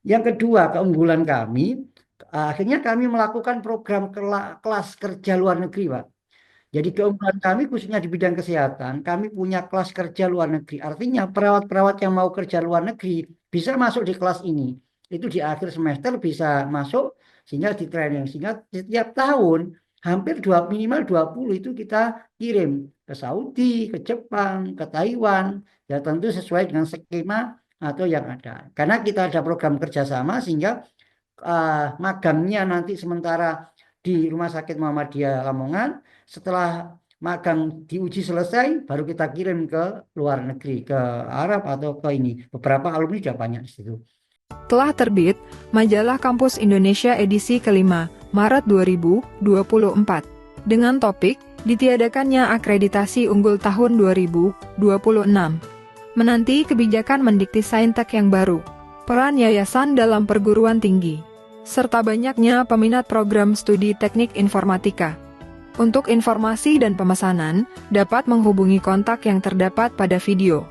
Yang kedua, keunggulan kami, akhirnya kami melakukan program kelas kerja luar negeri, Pak. Jadi keunggulan kami khususnya di bidang kesehatan, kami punya kelas kerja luar negeri. Artinya perawat-perawat yang mau kerja luar negeri bisa masuk di kelas ini. Itu di akhir semester bisa masuk sehingga di training. Sehingga setiap tahun hampir minimal 20 itu kita kirim ke Saudi, ke Jepang, ke Taiwan. Ya tentu sesuai dengan skema atau yang ada. Karena kita ada program kerjasama sehingga magangnya nanti sementara di Rumah Sakit Muhammadiyah Lamongan, setelah magang diuji selesai, baru kita kirim ke luar negeri, ke Arab atau ke ini. Beberapa alumni sudah banyak di situ. Telah terbit Majalah Kampus Indonesia edisi kelima, Maret 2024, dengan topik ditiadakannya akreditasi unggul tahun 2026. Menanti kebijakan Mendikti-Saintek yang baru, peran yayasan dalam perguruan tinggi, serta banyaknya peminat program studi teknik informatika. Untuk informasi dan pemesanan, dapat menghubungi kontak yang terdapat pada video.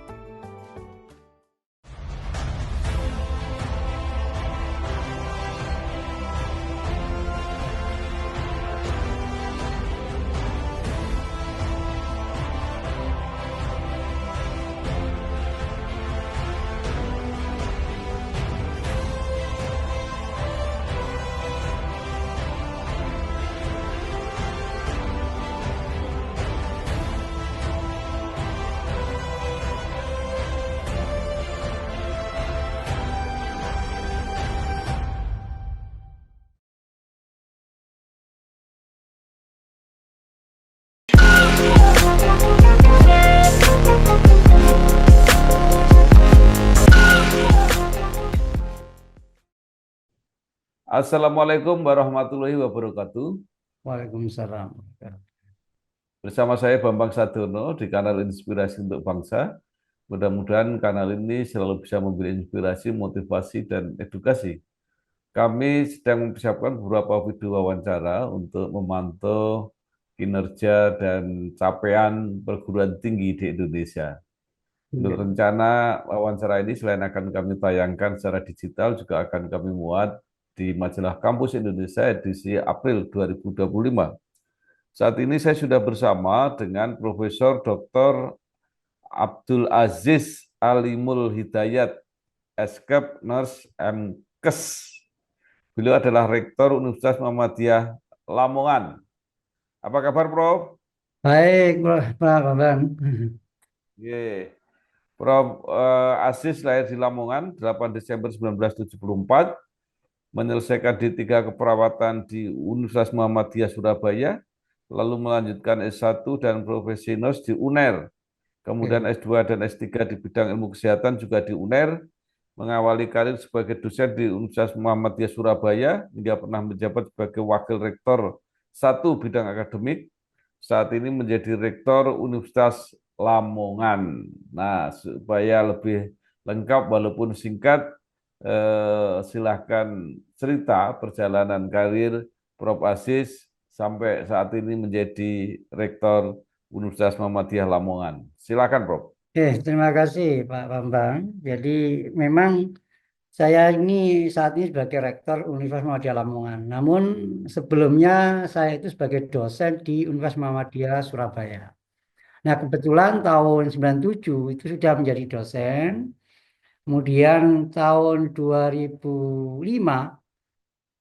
Assalamualaikum warahmatullahi wabarakatuh. Waalaikumsalam. Bersama saya Bambang Sadono di kanal Inspirasi untuk Bangsa. Mudah-mudahan kanal ini selalu bisa memberi inspirasi, motivasi, dan edukasi. Kami sedang mempersiapkan beberapa video wawancara untuk memantau kinerja dan capaian perguruan tinggi di Indonesia. Menurut rencana wawancara ini selain akan kami tayangkan secara digital, juga akan kami muat di majalah Kampus Indonesia edisi April 2025. Saat ini saya sudah bersama dengan Profesor Dr. Abdul Aziz Alimul Hidayat, Eskep Nurse MKes. Beliau adalah Rektor Universitas Muhammadiyah Lamongan. Apa kabar, Prof? Baik, Pak Bambang. Ye. Prof. Aziz lahir di Lamongan 8 Desember 1974, menyelesaikan D3 keperawatan di Universitas Muhammadiyah Surabaya, lalu melanjutkan S1 dan profesi nurse di UNER, kemudian S2 dan S3 di bidang ilmu kesehatan juga di UNER, mengawali karir sebagai dosen di Universitas Muhammadiyah Surabaya, hingga pernah menjabat sebagai wakil rektor 1 bidang akademik, saat ini menjadi rektor Universitas Lamongan. Nah, supaya lebih lengkap walaupun singkat, silahkan cerita perjalanan karir Prof. Aziz sampai saat ini menjadi Rektor Universitas Muhammadiyah Lamongan. Silakan, Prof. Terima kasih Pak Bambang. Jadi memang saya ini saat ini sebagai Rektor Universitas Muhammadiyah Lamongan. Namun sebelumnya saya itu sebagai dosen di Universitas Muhammadiyah Surabaya. Nah, kebetulan tahun 97 itu sudah menjadi dosen. Kemudian tahun 2005,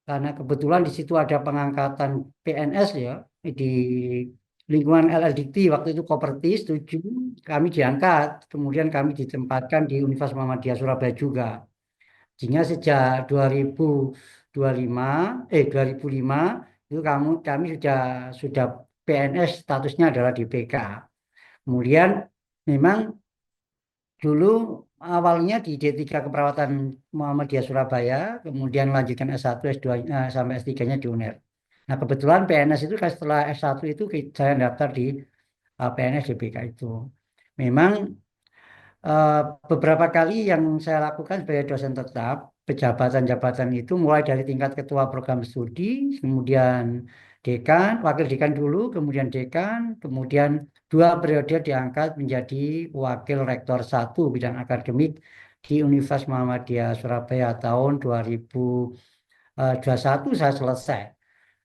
karena kebetulan di situ ada pengangkatan PNS ya, di lingkungan LLDT, waktu itu Koperti, setuju, kami diangkat. Kemudian kami ditempatkan di Universitas Muhammadiyah Surabaya juga. Sehingga sejak 2025, 2005, itu kami sudah PNS, statusnya adalah DPK. Kemudian memang dulu awalnya di D3 Keperawatan Muhammadiyah Surabaya, kemudian lanjutkan S1, S2 sampai S3-nya di UNER. Nah, kebetulan PNS itu kan setelah S1 itu saya daftar di PNS DBK itu. Memang eh, beberapa kali yang saya lakukan sebagai dosen tetap, pejabatan-jabatan itu mulai dari tingkat ketua program studi, kemudian dekan, wakil dekan dulu, kemudian dekan, kemudian 2 periode diangkat menjadi wakil rektor 1 bidang akademik di Universitas Muhammadiyah Surabaya tahun 2021 saya selesai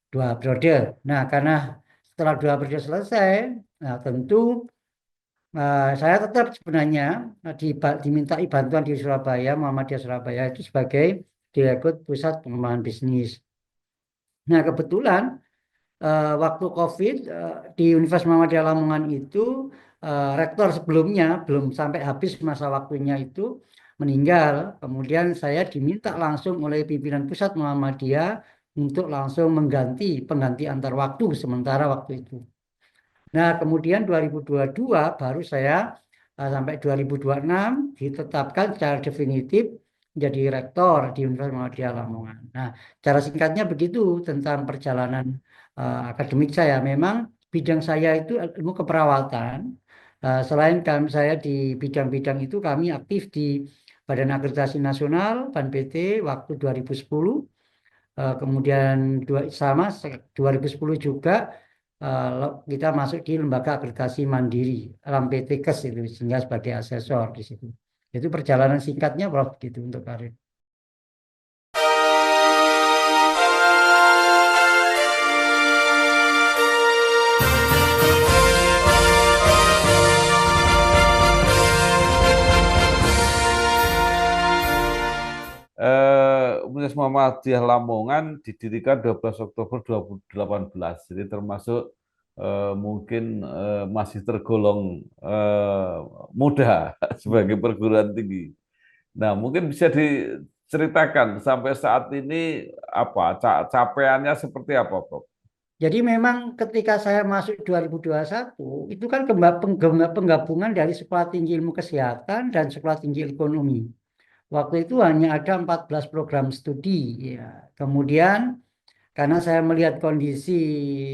2 periode. Nah, karena setelah 2 periode selesai, nah tentu saya tetap sebenarnya dimintai bantuan di Surabaya, Muhammadiyah Surabaya itu sebagai Direktur Pusat Pengembangan Bisnis. Nah, kebetulan waktu COVID di Universitas Muhammadiyah Lamongan itu rektor sebelumnya belum sampai habis masa waktunya itu meninggal. Kemudian saya diminta langsung oleh pimpinan pusat Muhammadiyah untuk langsung pengganti antar waktu sementara waktu itu. Nah, kemudian 2022 baru saya sampai 2026 ditetapkan secara definitif menjadi rektor di Universitas Muhammadiyah Lamongan. Nah, cara singkatnya begitu tentang perjalanan akademik saya. Memang bidang saya itu ilmu keperawatan. Selain saya di bidang-bidang itu kami aktif di Badan Akreditasi Nasional (BANPT) waktu 2010. Kemudian 2010 juga kita masuk di lembaga akreditasi mandiri LAMPTKES itu sehingga sebagai asesor di situ. Itu perjalanan singkatnya Prof gitu untuk karir. Universitas Muhammadiyah Lamongan didirikan 12 Oktober 2018. Jadi termasuk mungkin masih tergolong muda sebagai perguruan tinggi. Nah, mungkin bisa diceritakan sampai saat ini apa capaiannya seperti apa, Prof? Jadi memang ketika saya masuk 2021 itu kan penggabungan dari Sekolah Tinggi Ilmu Kesehatan dan Sekolah Tinggi Ekonomi. Waktu itu hanya ada 14 program studi ya. Kemudian karena saya melihat kondisi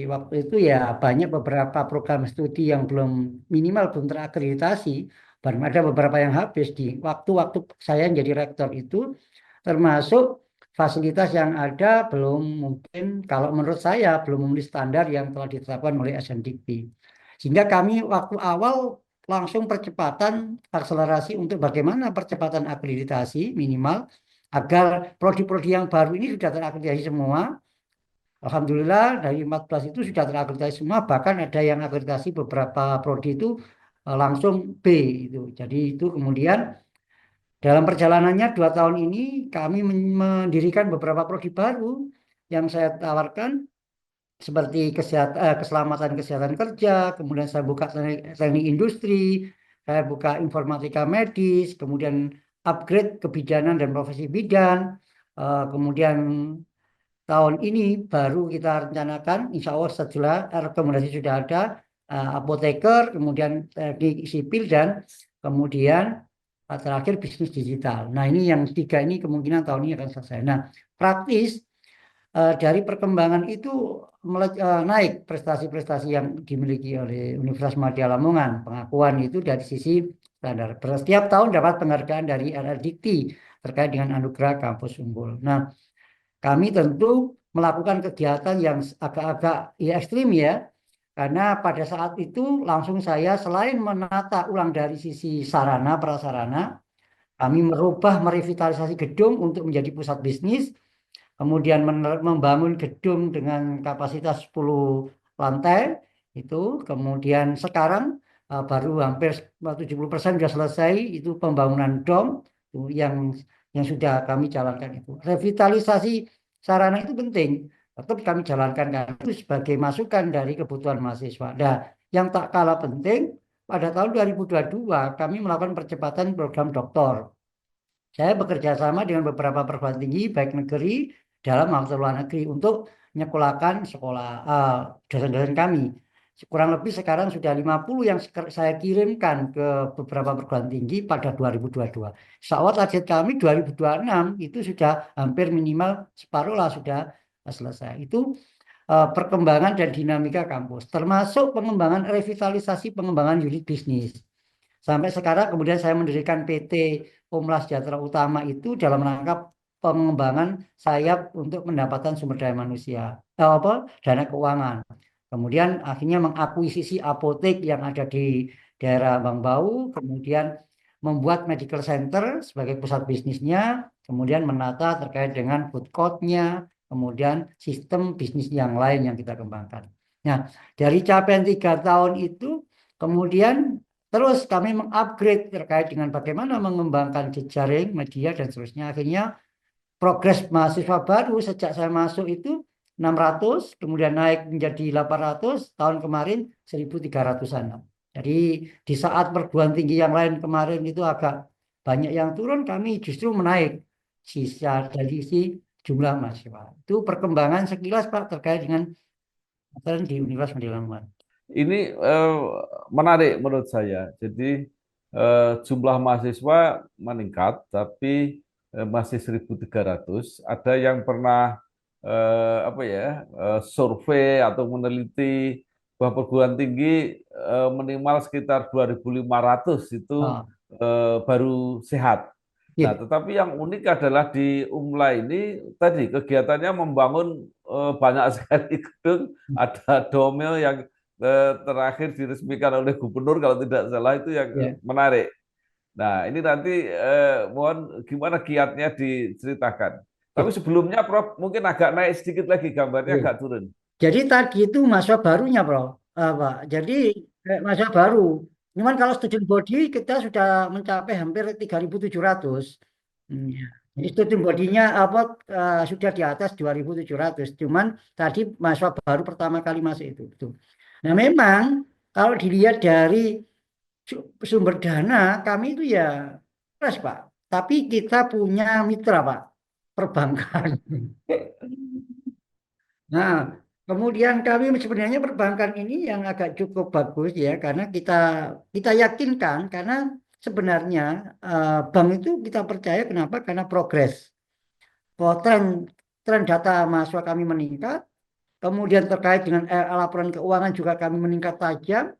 waktu itu ya banyak beberapa program studi yang belum terakreditasi, dan ada beberapa yang habis di waktu-waktu saya menjadi rektor itu, termasuk fasilitas yang ada belum mungkin kalau menurut saya belum memenuhi standar yang telah ditetapkan oleh SNDP. Sehingga kami waktu awal langsung percepatan akselerasi untuk bagaimana percepatan akreditasi minimal agar prodi-prodi yang baru ini sudah terakreditasi semua. Alhamdulillah dari 14 itu sudah terakreditasi semua, bahkan ada yang akreditasi beberapa prodi itu langsung B itu. Jadi itu kemudian dalam perjalanannya 2 tahun ini kami mendirikan beberapa prodi baru yang saya tawarkan seperti keselamatan kesehatan kerja, kemudian saya buka teknik industri, saya buka informatika medis, kemudian upgrade kebidanan dan profesi bidan, kemudian tahun ini baru kita rencanakan, insya Allah setelah rekomendasi sudah ada, apoteker, kemudian teknik sipil, dan kemudian terakhir bisnis digital. Nah ini yang 3 ini kemungkinan tahun ini akan selesai. Nah praktis dari perkembangan itu naik prestasi-prestasi yang dimiliki oleh Universitas Madya Lamongan. Pengakuan itu dari sisi standar. Setiap tahun dapat penghargaan dari RRDikti terkait dengan anugerah kampus unggul. Nah kami tentu melakukan kegiatan yang agak-agak ya, ekstrim ya, karena pada saat itu langsung saya selain menata ulang dari sisi sarana prasarana, kami merevitalisasi gedung untuk menjadi pusat bisnis, kemudian membangun gedung dengan kapasitas 10 lantai itu, kemudian sekarang baru hampir 70% sudah selesai itu pembangunan dom yang yang sudah kami jalankan itu. Revitalisasi sarana itu penting, tetap kami jalankan karena itu sebagai masukan dari kebutuhan mahasiswa. Nah, yang tak kalah penting pada tahun 2022 kami melakukan percepatan program doktor. Saya bekerja sama dengan beberapa perguruan tinggi baik negeri dalam maupun luar negeri untuk menyekolahkan dosen-dosen kami. Kurang lebih sekarang sudah 50 yang saya kirimkan ke beberapa perguruan tinggi pada 2022. Insya Allah target kami 2026 itu sudah hampir minimal separuh lah sudah selesai. Itu perkembangan dan dinamika kampus, termasuk pengembangan revitalisasi pengembangan unit bisnis. Sampai sekarang kemudian saya mendirikan PT Umlah Sejahtera Utama itu dalam rangka pengembangan sayap untuk pendapatan sumber daya manusia, dana keuangan. Kemudian akhirnya mengakuisisi apotek yang ada di daerah Bang Bau, kemudian membuat medical center sebagai pusat bisnisnya, kemudian menata terkait dengan food court-nya, kemudian sistem bisnis yang lain yang kita kembangkan. Nah, dari capaian 3 tahun itu, kemudian terus kami mengupgrade terkait dengan bagaimana mengembangkan jejaring media dan seterusnya. Akhirnya progres mahasiswa baru sejak saya masuk itu 600, kemudian naik menjadi 800, tahun kemarin 1.300-an. Jadi di saat perguruan tinggi yang lain kemarin itu agak banyak yang turun, kami justru menaik sisa dari si jumlah mahasiswa. Itu perkembangan sekilas Pak terkait dengan di Universitas Madya Lamongan. Ini menarik menurut saya. Jadi jumlah mahasiswa meningkat, tapi masih 1.300. Ada yang pernah survei atau meneliti bahwa perguruan tinggi minimal sekitar 2.500 itu Ah, baru sehat. Nah, iya, tetapi yang unik adalah di UMLA ini tadi kegiatannya membangun banyak sekali gedung, ada domel yang terakhir diresmikan oleh gubernur kalau tidak salah itu yang iya, menarik. Nah, ini nanti mohon gimana kiatnya diceritakan. Tapi iya, sebelumnya Prof mungkin agak naik sedikit lagi gambarnya iya. agak turun. Jadi tadi itu mahasiswa barunya, Bro. Pak. Jadi mahasiswa baru. Cuman kalau student body kita sudah mencapai hampir 3.700. Ya. Jadi student body-nya sudah di atas 2.700. Cuman tadi mahasiswa baru pertama kali masuk itu. Betul. Nah, memang kalau dilihat dari sumber dana kami itu ya keras, Pak. Tapi kita punya mitra, Pak, perbankan. Nah, kemudian kami sebenarnya perbankan ini yang agak cukup bagus ya, karena kita yakinkan karena sebenarnya bank itu kita percaya kenapa? Karena progres. Bahwa tren data mahasiswa kami meningkat, kemudian terkait dengan laporan keuangan juga kami meningkat tajam,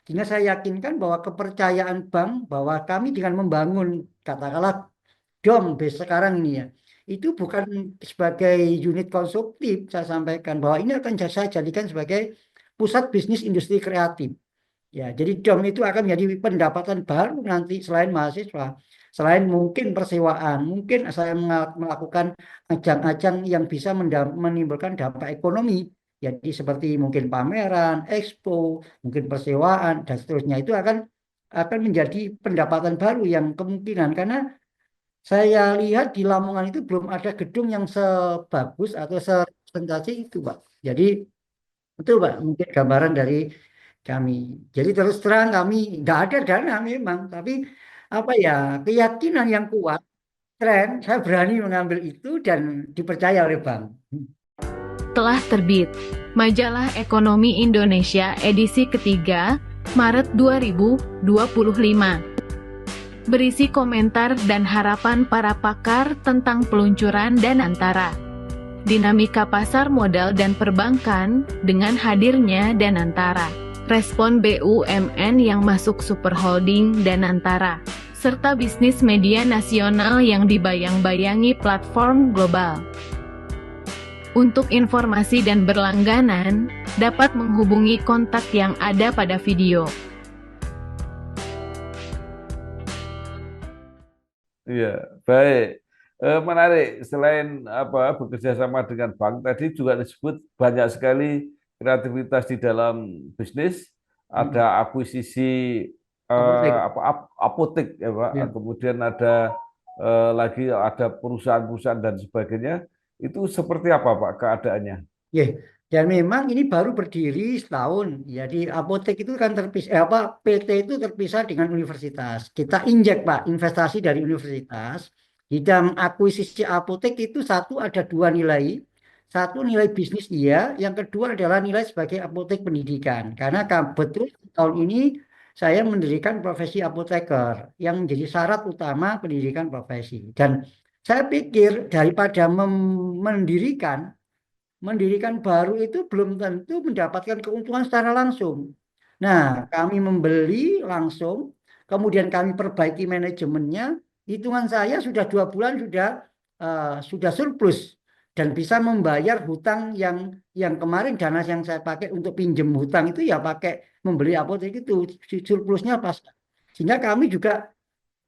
sehingga saya yakinkan bahwa kepercayaan bank bahwa kami dengan membangun katakanlah dom base sekarang ini ya, itu bukan sebagai unit konsumtif, saya sampaikan bahwa ini akan saya jadikan sebagai pusat bisnis industri kreatif. Ya, jadi dom itu akan menjadi pendapatan baru nanti selain mahasiswa, selain mungkin persewaan, mungkin saya melakukan ajang-ajang yang bisa menimbulkan dampak ekonomi. Jadi seperti mungkin pameran, expo, mungkin persewaan dan seterusnya itu akan menjadi pendapatan baru yang kemungkinan karena saya lihat di Lamongan itu belum ada gedung yang sebagus atau sepresentasi itu, Pak. Jadi itu, Pak, mungkin gambaran dari kami. Jadi terus terang kami nggak ada dana memang, tapi apa ya keyakinan yang kuat, tren, saya berani mengambil itu dan dipercaya oleh bank. Telah terbit Majalah Ekonomi Indonesia edisi ketiga, Maret 2025. Berisi komentar dan harapan para pakar tentang peluncuran Danantara. Dinamika pasar modal dan perbankan dengan hadirnya Danantara. Respon BUMN yang masuk super holding Danantara. Serta bisnis media nasional yang dibayang-bayangi platform global. Untuk informasi dan berlangganan, dapat menghubungi kontak yang ada pada video. Iya, baik. Menarik. Selain bekerja sama dengan bank, tadi juga disebut banyak sekali kreativitas di dalam bisnis. Hmm. Ada akuisisi Apotek. apotek, ya Pak. Ya. Kemudian lagi ada perusahaan-perusahaan dan sebagainya. Itu seperti apa Pak keadaannya? Ya, dan memang ini baru berdiri setahun. Jadi apotek itu kan PT itu terpisah dengan universitas. Kita injek Pak investasi dari universitas. Di dalam akuisisi apotek itu satu ada dua nilai. Satu nilai bisnis dia, yang kedua adalah nilai sebagai apotek pendidikan. Karena betul tahun ini saya mendirikan profesi apoteker yang menjadi syarat utama pendidikan profesi. Dan saya pikir daripada mendirikan baru itu belum tentu mendapatkan keuntungan secara langsung. Nah, kami membeli langsung, kemudian kami perbaiki manajemennya. Hitungan saya sudah 2 bulan sudah surplus dan bisa membayar hutang yang kemarin dana yang saya pakai untuk pinjem hutang itu ya pakai membeli apotek itu surplusnya pas. Sehingga kami juga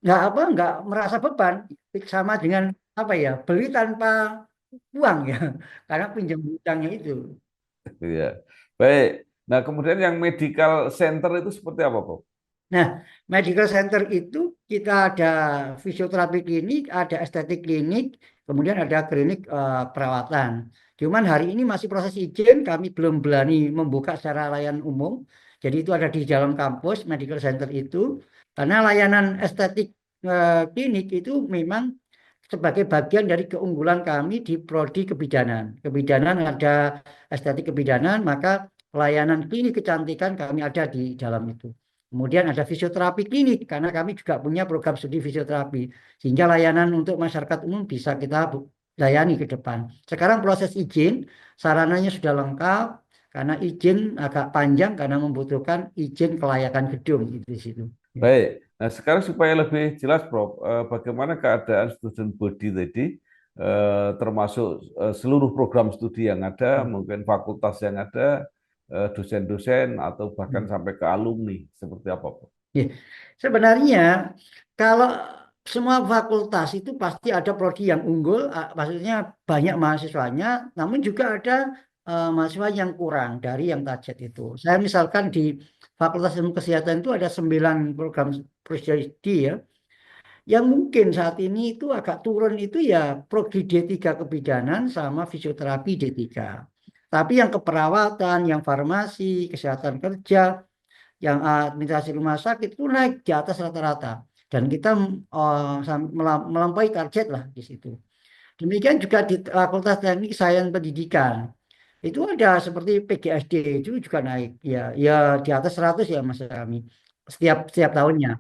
nggak merasa beban, sama dengan apa ya, beli tanpa uang ya, karena pinjam hutangnya itu. Iya. Baik. Nah, kemudian yang medical center itu seperti apa, Prof? Nah, medical center itu kita ada fisioterapi klinik, ada estetik klinik, kemudian ada klinik perawatan. Cuman hari ini masih proses izin, kami belum berani membuka secara layanan umum. Jadi itu ada di dalam kampus medical center itu, karena layanan estetik klinik itu memang sebagai bagian dari keunggulan kami di prodi kebidanan. Kebidanan ada estetik kebidanan, maka layanan klinik kecantikan kami ada di dalam itu. Kemudian ada fisioterapi klinik, karena kami juga punya program studi fisioterapi. Sehingga layanan untuk masyarakat umum bisa kita layani ke depan. Sekarang proses izin, sarananya sudah lengkap, karena izin agak panjang karena membutuhkan izin kelayakan gedung di situ. Baik. Nah, sekarang supaya lebih jelas, Prof, bagaimana keadaan student body tadi, termasuk seluruh program studi yang ada, mungkin fakultas yang ada, dosen-dosen, atau bahkan sampai ke alumni, seperti apa, Prof? Ya, sebenarnya kalau semua fakultas itu pasti ada prodi yang unggul, maksudnya banyak mahasiswanya, namun juga ada mahasiswa yang kurang dari yang target itu. Saya misalkan di Fakultas Ilmu Kesehatan itu ada 9 program studi ya, yang mungkin saat ini itu agak turun itu ya prodi D3 kebidanan sama fisioterapi D3. Tapi yang keperawatan, yang farmasi, kesehatan kerja, yang administrasi rumah sakit itu naik di atas rata-rata dan kita melampaui target lah di situ. Demikian juga di Fakultas Teknik Sains Pendidikan itu ada seperti PGSD itu juga naik ya, ya di atas 100 ya Mas kami setiap setiap tahunnya.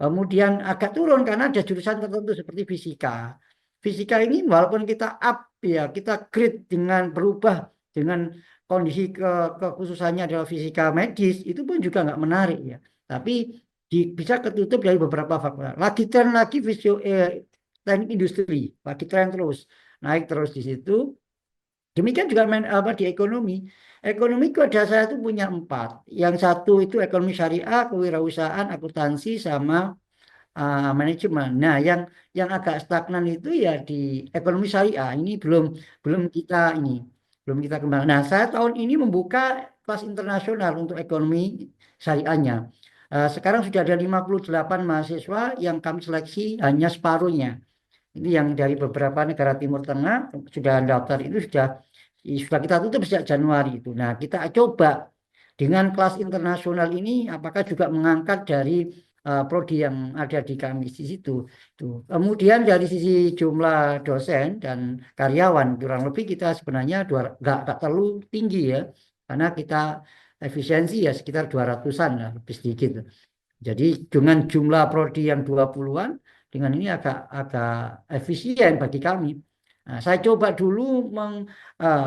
Kemudian agak turun karena ada jurusan tertentu seperti fisika. Fisika ini walaupun kita up ya, kita grade dengan berubah dengan kondisi kekhususannya adalah fisika medis, itu pun juga nggak menarik ya. Tapi bisa ketutup dari beberapa faktor. Lagi tren lagi teknik industri, lagi tren terus naik terus di situ. Demikian juga di ekonomi. Ekonomi ada saya tuh punya 4. Yang satu itu ekonomi syariah, kewirausahaan, akuntansi, sama manajemen. Nah, yang agak stagnan itu ya di ekonomi syariah. Ini belum kita ini belum kita kembang. Nah, saya tahun ini membuka kelas internasional untuk ekonomi syariahnya. Sekarang sudah ada 58 mahasiswa yang kami seleksi hanya separuhnya. Ini yang dari beberapa negara Timur Tengah sudah daftar itu sudah kita tutup sejak Januari itu. Nah, kita coba dengan kelas internasional ini apakah juga mengangkat dari prodi yang ada di kami di situ. Tuh. Kemudian dari sisi jumlah dosen dan karyawan kurang lebih kita sebenarnya nggak terlalu tinggi ya, karena kita efisiensi ya sekitar 200-an lah, lebih sedikit. Jadi dengan jumlah prodi yang 20-an, dengan ini agak agak efisien bagi kami. Nah, saya coba dulu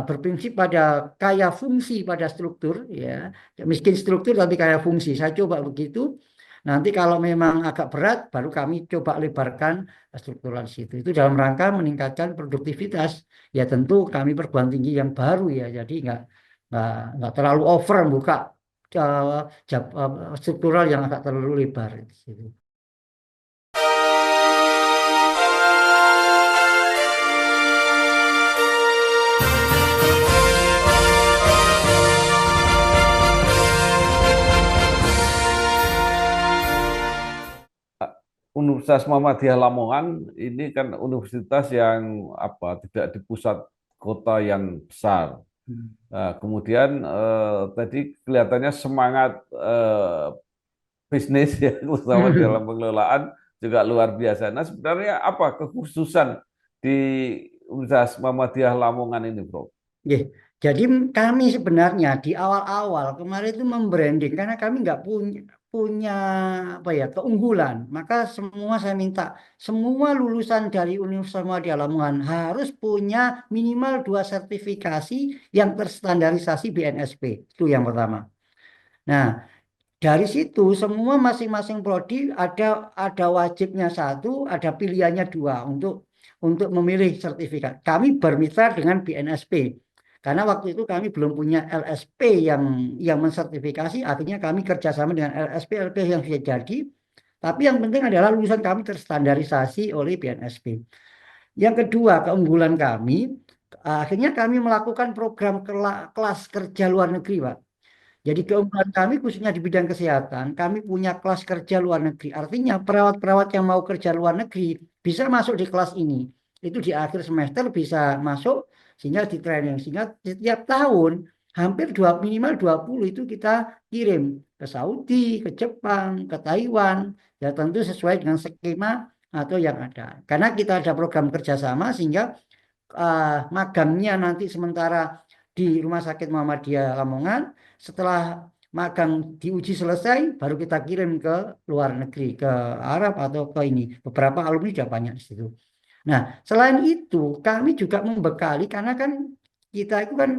berprinsip pada kaya fungsi pada struktur ya, miskin struktur tapi kaya fungsi. Saya coba begitu. Nanti kalau memang agak berat, baru kami coba lebarkan struktural situ. Itu dalam rangka meningkatkan produktivitas. Ya tentu kami perguruan tinggi yang baru ya, jadi nggak terlalu over buka struktural yang agak terlalu lebar di situ. Universitas Muhammadiyah Lamongan ini kan universitas yang tidak di pusat kota yang besar. Nah, kemudian tadi kelihatannya semangat bisnis ya, terutama dalam pengelolaan juga luar biasa. Nah, sebenarnya apa kekhususan di Universitas Muhammadiyah Lamongan ini, Bro? Yeah. Jadi kami sebenarnya di awal-awal kemarin itu membranding karena kami nggak punya apa ya keunggulan. Maka semua saya minta semua lulusan dari Universitas Muhammadiyah Lamongan harus punya minimal 2 sertifikasi yang terstandarisasi BNSP. Itu yang pertama. Nah, dari situ semua masing-masing prodi ada wajibnya 1, ada pilihannya 2 untuk memilih sertifikat. Kami bermitra dengan BNSP. Karena waktu itu kami belum punya LSP yang mensertifikasi, akhirnya kami kerjasama dengan LSP yang sudah jadi, Tapi yang penting adalah lulusan kami terstandarisasi oleh BNSP. Yang kedua, keunggulan kami, akhirnya kami melakukan program kelas kerja luar negeri, Pak. Jadi keunggulan kami khususnya di bidang kesehatan, kami punya kelas kerja luar negeri. Artinya perawat-perawat yang mau kerja luar negeri bisa masuk di kelas ini. Itu di akhir semester bisa masuk sehingga di training. Sehingga setiap tahun hampir minimal 20 itu kita kirim ke Saudi, ke Jepang, ke Taiwan. Ya tentu sesuai dengan skema atau yang ada. Karena kita ada program kerjasama sehingga magangnya nanti sementara di Rumah Sakit Muhammadiyah Lamongan, setelah magang diuji selesai, baru kita kirim ke luar negeri, ke Arab atau ke ini. Beberapa alumni sudah banyak di situ. Nah, selain itu, kami juga membekali, karena kan kita itu kan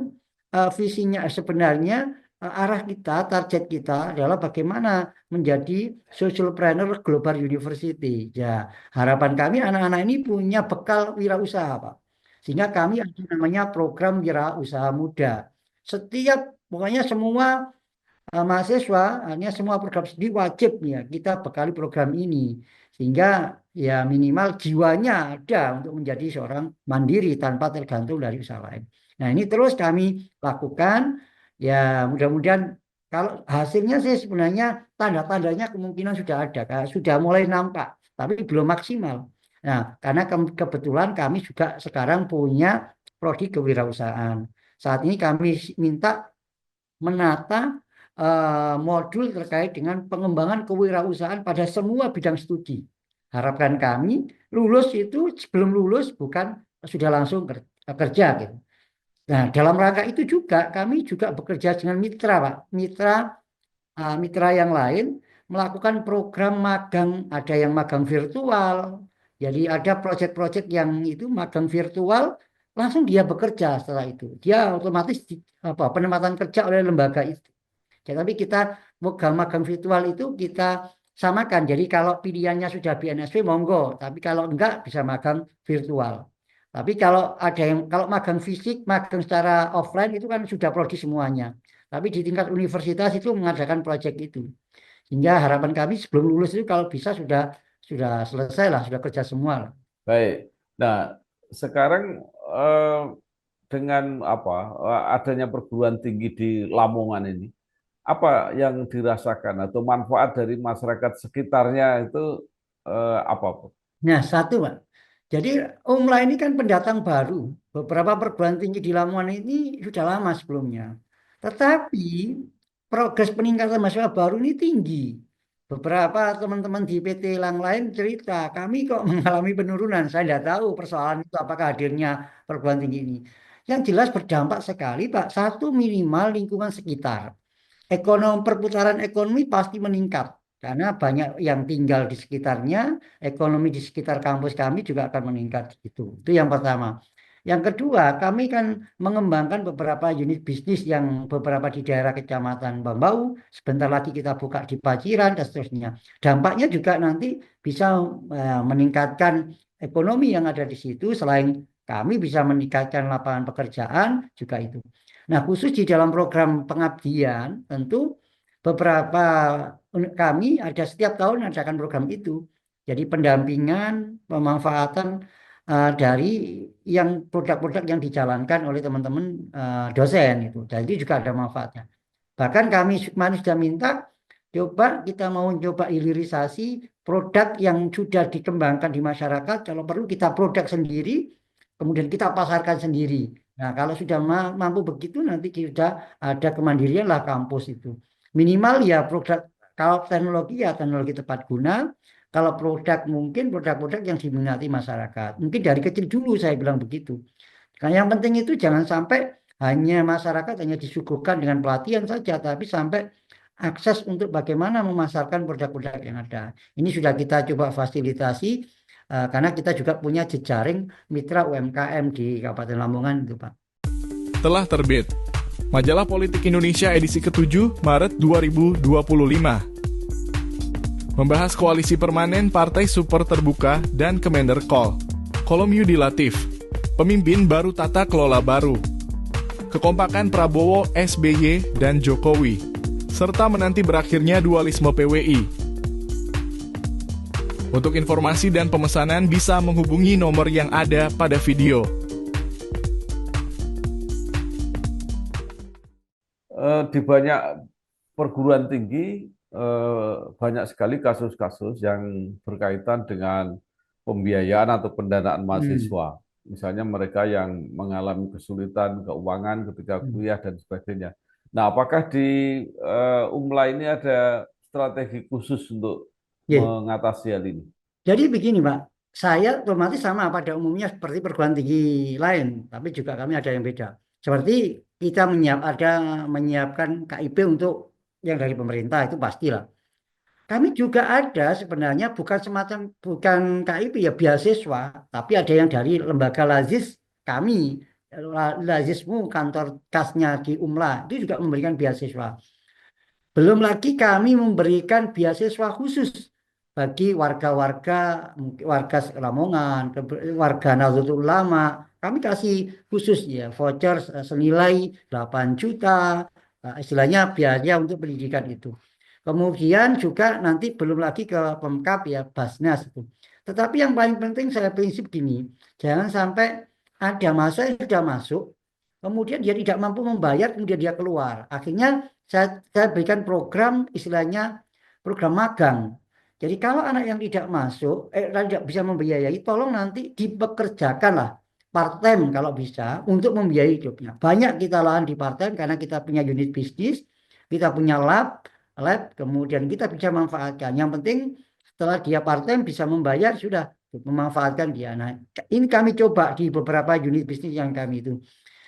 visinya sebenarnya arah kita, target kita adalah bagaimana menjadi socialpreneur global university. Ya, harapan kami anak-anak ini punya bekal wirausaha, Pak. Sehingga kami ada namanya program wirausaha muda. Pokoknya semua mahasiswa, hanya semua program studi wajib ya kita bekali program ini. Sehingga ya minimal jiwanya ada untuk menjadi seorang mandiri tanpa tergantung dari usaha lain. Nah ini terus kami lakukan, ya mudah-mudahan kalau hasilnya sih sebenarnya tanda-tandanya kemungkinan sudah ada, sudah mulai nampak, tapi belum maksimal. Nah, karena kebetulan kami juga sekarang punya prodi kewirausahaan. Saat ini kami minta menata modul terkait dengan pengembangan kewirausahaan pada semua bidang studi. Harapan kami lulus itu sebelum lulus bukan sudah langsung kerja gitu. Nah, dalam rangka itu juga kami juga bekerja dengan mitra, Pak. Mitra yang lain melakukan program magang, ada yang magang virtual. Jadi ada proyek-proyek yang itu magang virtual, langsung dia bekerja setelah itu. Dia otomatis penempatan kerja oleh lembaga itu. Ya, tapi kita magang virtual itu kita samakan. Jadi kalau pilihannya sudah BNSP monggo, tapi kalau enggak bisa magang virtual. Tapi kalau magang fisik, magang secara offline itu kan sudah prodi semuanya. Tapi di tingkat universitas itu mengadakan proyek itu. Sehingga harapan kami sebelum lulus itu kalau bisa sudah selesai lah, sudah kerja semua lah. Baik. Nah, sekarang dengan adanya perguruan tinggi di Lamongan ini, apa yang dirasakan atau manfaat dari masyarakat sekitarnya itu apa? Nah, satu, Pak. Jadi Umla ini kan pendatang baru. Beberapa perguruan tinggi di Lamongan ini sudah lama sebelumnya. Tetapi progres peningkatan mahasiswa baru ini tinggi. Beberapa teman-teman di PT yang lain cerita, kami kok mengalami penurunan. Saya tidak tahu persoalan itu apakah hadirnya perguruan tinggi ini. Yang jelas berdampak sekali, Pak. Satu, minimal lingkungan sekitar. Perputaran ekonomi pasti meningkat. Karena banyak yang tinggal di sekitarnya, ekonomi di sekitar kampus kami juga akan meningkat. Itu yang pertama. Yang kedua, kami kan mengembangkan beberapa unit bisnis yang beberapa di daerah Kecamatan Bambau. Sebentar lagi kita buka di Paciran dan seterusnya. Dampaknya juga nanti bisa meningkatkan ekonomi yang ada di situ. Selain kami bisa meningkatkan lapangan pekerjaan juga itu. Nah, khusus di dalam program pengabdian, tentu beberapa kami ada setiap tahun adakan program itu. Jadi pendampingan, pemanfaatan dari yang produk-produk yang dijalankan oleh teman-teman dosen itu. Dan itu juga ada manfaatnya. Bahkan kami sudah minta kita mau coba hilirisasi produk yang sudah dikembangkan di masyarakat. Kalau perlu kita produk sendiri, kemudian kita pasarkan sendiri. Nah, kalau sudah mampu begitu nanti sudah ada kemandirian lah kampus itu. Minimal ya produk, kalau teknologi ya teknologi tepat guna, kalau produk mungkin produk-produk yang diminati masyarakat. Mungkin dari kecil dulu saya bilang begitu. Karena yang penting itu jangan sampai masyarakat hanya disuguhkan dengan pelatihan saja, tapi sampai akses untuk bagaimana memasarkan produk-produk yang ada. Ini sudah kita coba fasilitasi, karena kita juga punya jejaring mitra UMKM di Kabupaten Lamongan itu, Pak. Telah terbit Majalah Politik Indonesia edisi ke-7 Maret 2025. Membahas koalisi permanen Partai Super Terbuka dan Kemenderkol. Kolom Yudi Latif. Pemimpin baru tata kelola baru. Kekompakan Prabowo, SBY, dan Jokowi. Serta menanti berakhirnya dualisme PWI. Untuk informasi dan pemesanan bisa menghubungi nomor yang ada pada video. Di banyak perguruan tinggi banyak sekali kasus-kasus yang berkaitan dengan pembiayaan atau pendanaan mahasiswa. Misalnya mereka yang mengalami kesulitan keuangan ketika kuliah dan sebagainya. Nah, apakah di UMLA ini ada strategi khusus untuk mengatasi hal ini? Jadi begini, Pak, saya otomatis sama pada umumnya seperti perguruan tinggi lain, tapi juga kami ada yang beda. Seperti kita menyiapkan KIP untuk yang dari pemerintah itu pastilah. Kami juga ada sebenarnya bukan KIP ya beasiswa, tapi ada yang dari lembaga Lazis kami, Lazismu kantor kasnya di UMLA itu juga memberikan beasiswa. Belum lagi kami memberikan beasiswa khusus bagi warga Lamongan, warga Nahdlatul Ulama. Kami kasih khusus ya voucher senilai 8 juta, istilahnya biaya untuk pendidikan itu. Kemudian juga nanti belum lagi ke Pemkab ya Basnas itu. Tetapi yang paling penting saya prinsip gini, jangan sampai ada masa yang sudah masuk, kemudian dia tidak mampu membayar, kemudian dia keluar. Akhirnya saya berikan program istilahnya program magang. Jadi kalau anak yang tidak masuk, tidak bisa membiayai, tolong nanti dipekerjakanlah part time kalau bisa untuk membiayai hidupnya. Banyak kita lahan di part time karena kita punya unit bisnis, kita punya lab, kemudian kita bisa manfaatkan. Yang penting setelah dia part time bisa membayar sudah memanfaatkan dia. Nah, ini kami coba di beberapa unit bisnis yang kami itu,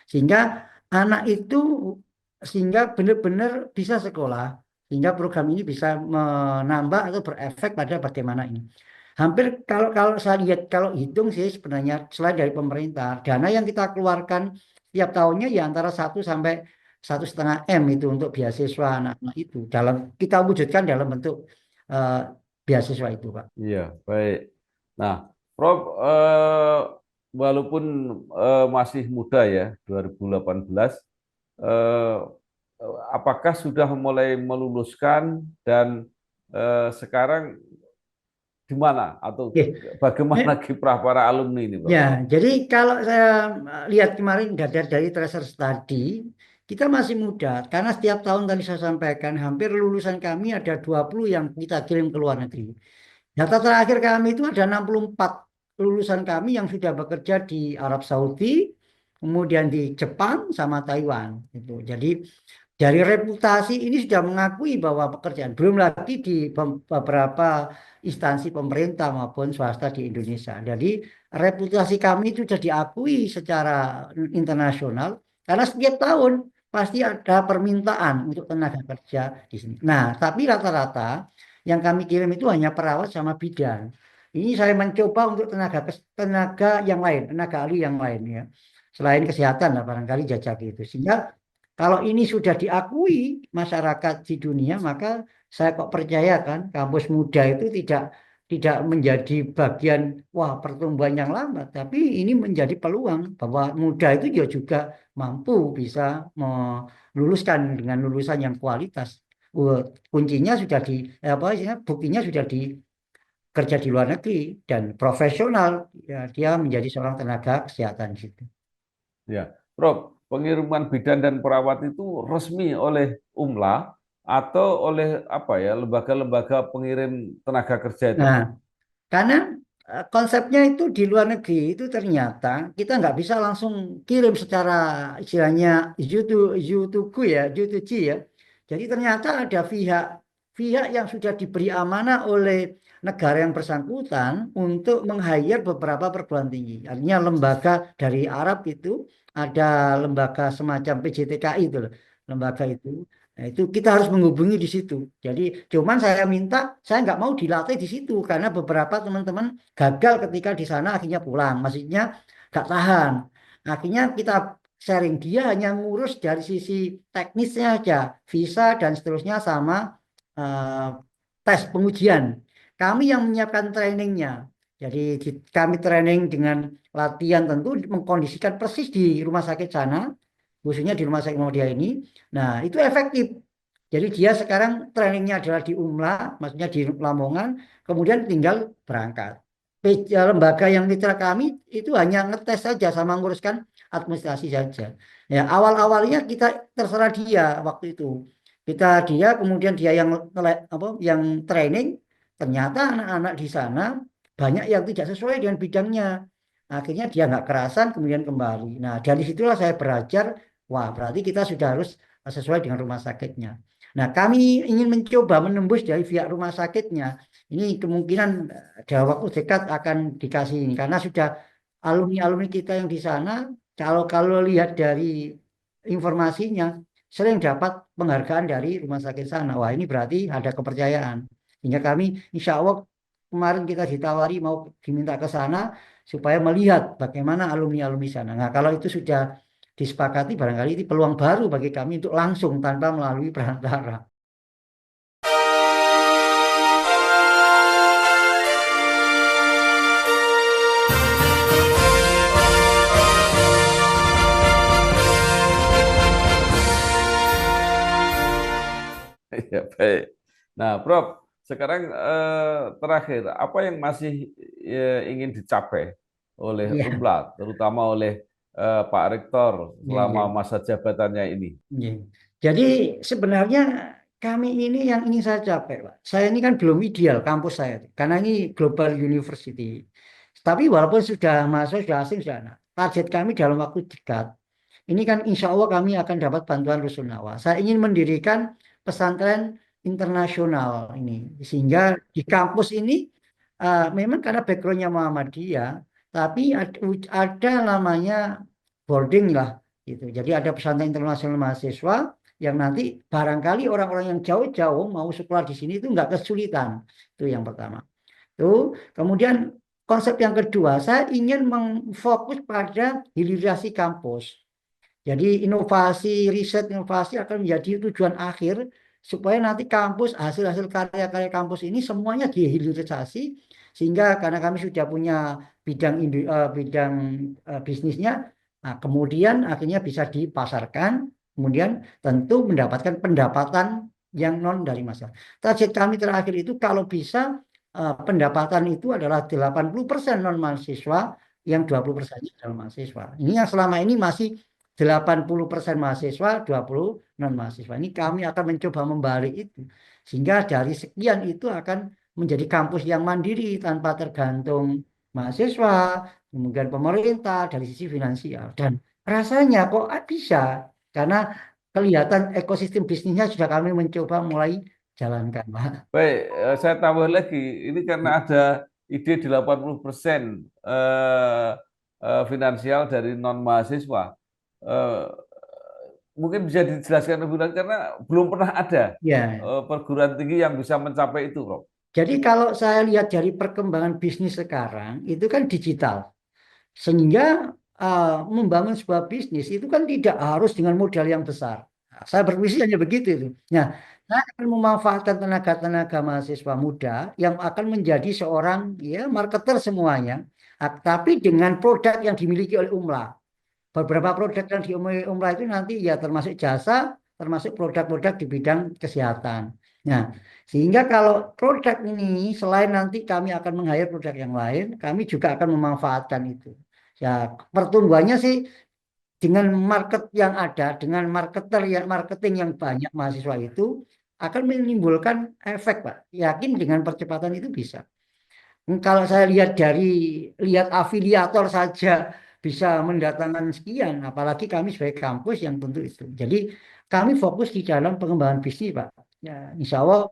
sehingga anak itu sehingga benar-benar bisa sekolah, sehingga program ini bisa menambah atau berefek pada bagaimana ini. Hampir kalau saya lihat kalau hitung sih sebenarnya selain dari pemerintah, dana yang kita keluarkan tiap tahunnya ya antara 1 sampai 1,5 M itu untuk beasiswa anak-anak itu kita wujudkan dalam bentuk beasiswa itu, Pak. Iya, baik. Nah, Prof, walaupun masih muda ya, 2018, apakah sudah mulai meluluskan dan sekarang di mana atau bagaimana kiprah para alumni ini, Prof? Ya, jadi kalau saya lihat kemarin dari tracer study, kita masih muda, karena setiap tahun tadi saya sampaikan, hampir lulusan kami ada 20 yang kita kirim ke luar negeri. Data terakhir kami itu ada 64 lulusan kami yang sudah bekerja di Arab Saudi, kemudian di Jepang sama Taiwan. Jadi dari reputasi ini sudah mengakui bahwa pekerjaan, belum lagi di beberapa instansi pemerintah maupun swasta di Indonesia. Jadi reputasi kami itu sudah diakui secara internasional, karena setiap tahun pasti ada permintaan untuk tenaga kerja di sini. Nah, tapi rata-rata yang kami kirim itu hanya perawat sama bidan. Ini saya mencoba untuk tenaga yang lain, tenaga ahli yang lain ya. Selain kesehatan lah barangkali jajak itu. Sehingga kalau ini sudah diakui masyarakat di dunia, maka saya kok percaya kan kampus muda itu tidak menjadi bagian pertumbuhan yang lambat, tapi ini menjadi peluang bahwa muda itu juga mampu bisa meluluskan dengan lulusan yang kualitas. Kuncinya sudah buktinya sudah kerja di luar negeri dan profesional, ya, dia menjadi seorang tenaga kesehatan di situ. Ya, Prof, pengiriman bidan dan perawat itu resmi oleh UMLA atau oleh lembaga-lembaga pengirim tenaga kerja itu? Nah, karena konsepnya itu di luar negeri itu ternyata kita nggak bisa langsung kirim secara istilahnya you to go ya, you to G ya. Jadi ternyata ada pihak yang sudah diberi amanah oleh negara yang bersangkutan untuk meng-hire beberapa perguruan tinggi. Artinya lembaga dari Arab itu ada lembaga semacam PJTKI itu loh, lembaga itu. Nah, itu kita harus menghubungi di situ. Jadi cuman saya nggak mau dilatih di situ karena beberapa teman-teman gagal ketika di sana akhirnya pulang. Maksudnya nggak tahan. Akhirnya kita sharing, dia hanya ngurus dari sisi teknisnya aja, visa dan seterusnya sama tes pengujian. Kami yang menyiapkan trainingnya. Jadi kami training dengan latihan tentu mengkondisikan persis di rumah sakit sana, khususnya di rumah sakit Muhammadiyah ini. Nah, itu efektif. Jadi dia sekarang trainingnya adalah di UMLA, maksudnya di Lamongan, kemudian tinggal berangkat. Lembaga yang mitra kami itu hanya ngetes saja sama nguruskan administrasi saja. Ya, awal-awalnya kita terserah dia waktu itu. Dia, kemudian dia yang yang training, ternyata anak-anak di sana banyak yang tidak sesuai dengan bidangnya. Akhirnya dia nggak kerasan, kemudian kembali. Nah, dari situlah saya belajar, wah berarti kita sudah harus sesuai dengan rumah sakitnya. Nah, kami ingin mencoba menembus dari pihak rumah sakitnya. Ini kemungkinan dalam waktu dekat akan dikasih ini karena sudah alumni-alumni kita yang di sana kalau kalau lihat dari informasinya sering dapat penghargaan dari rumah sakit sana. Wah, ini berarti ada kepercayaan. Sehingga kami insya Allah kemarin kita ditawari mau diminta ke sana supaya melihat bagaimana alumni-alumni sana. Nah, kalau itu sudah disepakati barangkali ini peluang baru bagi kami untuk langsung tanpa melalui perantara. Ya, baik. Nah, Prof, sekarang terakhir, apa yang masih ingin dicapai oleh Iya, UMLA, terutama oleh Pak Rektor iya, selama iya. masa jabatannya ini? Iya. Jadi sebenarnya kami ini yang ingin saya capai, Pak. Saya ini kan belum ideal kampus saya, karena ini global university. Tapi walaupun sudah masuk, sudah asing, sudah anak. Target kami dalam waktu dekat, ini kan insya Allah kami akan dapat bantuan Rusunawa. Saya ingin mendirikan pesantren internasional ini. Sehingga di kampus ini, memang karena backgroundnya Muhammadiyah, tapi ada namanya boarding lah gitu. Jadi ada pesantren internasional mahasiswa yang nanti barangkali orang-orang yang jauh-jauh mau sekolah di sini itu nggak kesulitan. Itu yang pertama. Tuh, kemudian konsep yang kedua, saya ingin memfokus pada hilirisasi kampus. Jadi inovasi, riset, inovasi akan menjadi tujuan akhir supaya nanti kampus, hasil-hasil karya-karya kampus ini semuanya dihilirisasi sehingga karena kami sudah punya bidang bisnisnya, nah, kemudian akhirnya bisa dipasarkan, kemudian tentu mendapatkan pendapatan yang non dari masyarakat. Target kami terakhir itu kalau bisa pendapatan itu adalah 80% non mahasiswa, yang 20% adalah mahasiswa. Ini yang selama ini masih 80% mahasiswa, 20 non mahasiswa. Ini kami akan mencoba membalik itu. Sehingga dari sekian itu akan menjadi kampus yang mandiri tanpa tergantung mahasiswa, kemudian pemerintah dari sisi finansial. Dan rasanya kok bisa, karena kelihatan ekosistem bisnisnya sudah kami mencoba mulai jalankan, Pak. Baik, saya tambah lagi, ini karena ada ide 80% eh, finansial dari non-mahasiswa. Eh, Mungkin bisa dijelaskan lebih lanjut karena belum pernah ada Ya, perguruan tinggi yang bisa mencapai itu, Prof. jadi kalau saya lihat dari perkembangan bisnis sekarang, itu kan digital. Sehingga membangun sebuah bisnis itu kan tidak harus dengan modal yang besar. Nah, saya berpikir hanya begitu itu. Nah, saya akan memanfaatkan tenaga-tenaga mahasiswa muda yang akan menjadi seorang ya marketer semuanya, tapi dengan produk yang dimiliki oleh UMLA. Beberapa produk yang dimiliki UMLA itu nanti ya termasuk jasa, termasuk produk-produk di bidang kesehatan. Nah, sehingga kalau produk ini selain nanti kami akan meng-hire produk yang lain, kami juga akan memanfaatkan itu. Ya, pertumbuhannya sih dengan market yang ada, dengan marketing yang banyak mahasiswa itu akan menimbulkan efek, Pak. Yakin dengan percepatan itu bisa. Kalau saya lihat afiliator saja bisa mendatangkan sekian, apalagi kami sebagai kampus yang tentu itu. Jadi kami fokus di dalam pengembangan bisnis, Pak. Ya, insya Allah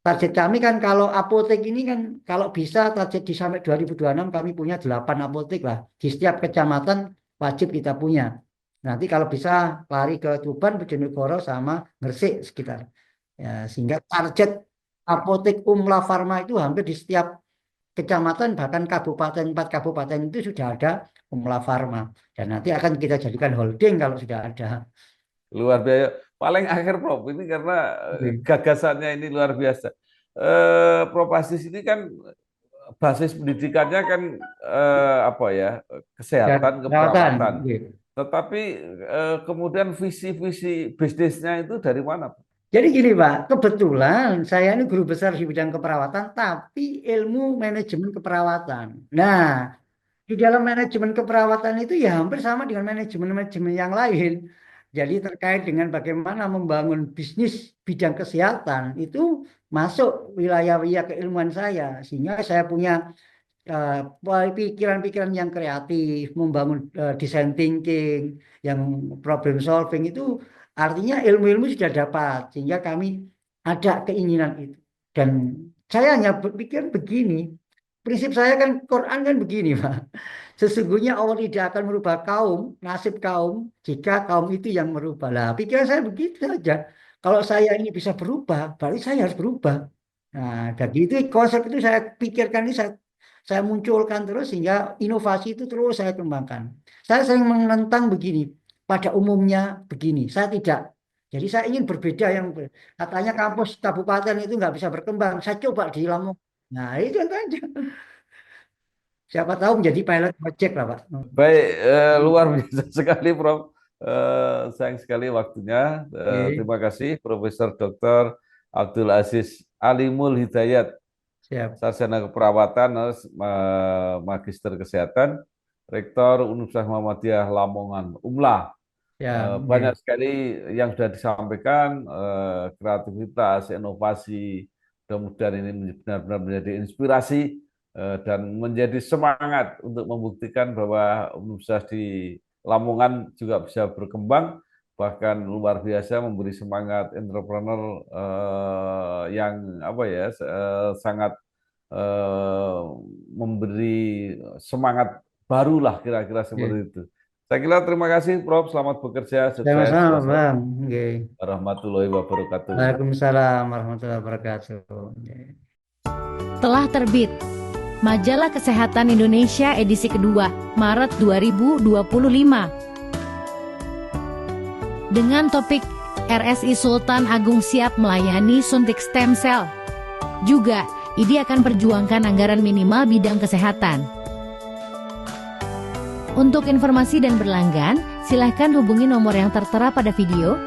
target kami kan kalau apotek ini kan kalau bisa target di sampai 2026 kami punya 8 apotek lah. Di setiap kecamatan wajib kita punya. Nanti kalau bisa lari ke Tuban, Bojonegoro sama Gresik sekitar. Ya, sehingga target apotek Umla Farma itu hampir di setiap kecamatan bahkan kabupaten 4 kabupaten itu sudah ada Umla Farma. Dan nanti akan kita jadikan holding kalau sudah ada. Luar biasa. Paling akhir, Prof, ini karena Oke. gagasannya ini luar biasa. Prof Aziz ini kan basis pendidikannya kan apa ya, Dan kesehatan, perawatan. keperawatan. Oke. Tetapi kemudian visi-visi bisnisnya itu dari mana, Pak? Jadi gini Pak, kebetulan saya ini guru besar di bidang keperawatan, tapi ilmu manajemen keperawatan. Nah, di dalam manajemen keperawatan itu ya hampir sama dengan manajemen-manajemen yang lain. Jadi terkait dengan bagaimana membangun bisnis bidang kesehatan itu masuk wilayah-wilayah keilmuan saya. Sehingga saya punya pikiran-pikiran yang kreatif, membangun design thinking, yang problem solving itu artinya ilmu-ilmu sudah dapat sehingga kami ada keinginan itu. Dan saya hanya berpikir begini, prinsip saya kan Quran kan begini, Pak. Sesungguhnya Allah tidak akan merubah kaum, nasib kaum jika kaum itu yang merubah. Lah, pikiran saya begitu saja. Kalau saya ini bisa berubah, berarti saya harus berubah. Nah, jadi itu konsep itu saya pikirkan ini saya munculkan terus sehingga inovasi itu terus saya kembangkan. Saya sering menentang begini, pada umumnya begini, saya tidak. Jadi saya ingin berbeda yang katanya kampus kabupaten itu nggak bisa berkembang. Saya coba di Lampung. Nah itu yang aja. Siapa tahu menjadi pilot project lah Pak. Baik, luar biasa sekali, Prof. Sayang sekali waktunya. Oke, Terima kasih, Profesor Dr. Abdul Aziz Alimul Hidayat, siap. Sarjana Keperawatan, Magister Kesehatan, Rektor Universitas Muhammadiyah Lamongan, UMLA. Ya, Banyak oke. sekali yang sudah disampaikan, kreativitas, inovasi, mudah-mudahan ini benar-benar menjadi inspirasi dan menjadi semangat untuk membuktikan bahwa Universitas di Lamongan juga bisa berkembang, bahkan luar biasa memberi semangat entrepreneur yang apa ya sangat eh, memberi semangat barulah kira-kira seperti Oke. itu. Saya kira terima kasih Prof. Selamat bekerja, sukses. Sama-sama Bang. Wassalamualaikum Oke. warahmatullahi wabarakatuh. Waalaikumsalam warahmatullahi wabarakatuh. Oke. Telah terbit Majalah Kesehatan Indonesia edisi kedua, Maret 2025. Dengan topik RSI Sultan Agung siap melayani suntik stem cell. Juga, IDI akan perjuangkan anggaran minimal bidang kesehatan. Untuk informasi dan berlanggan, silahkan hubungi nomor yang tertera pada video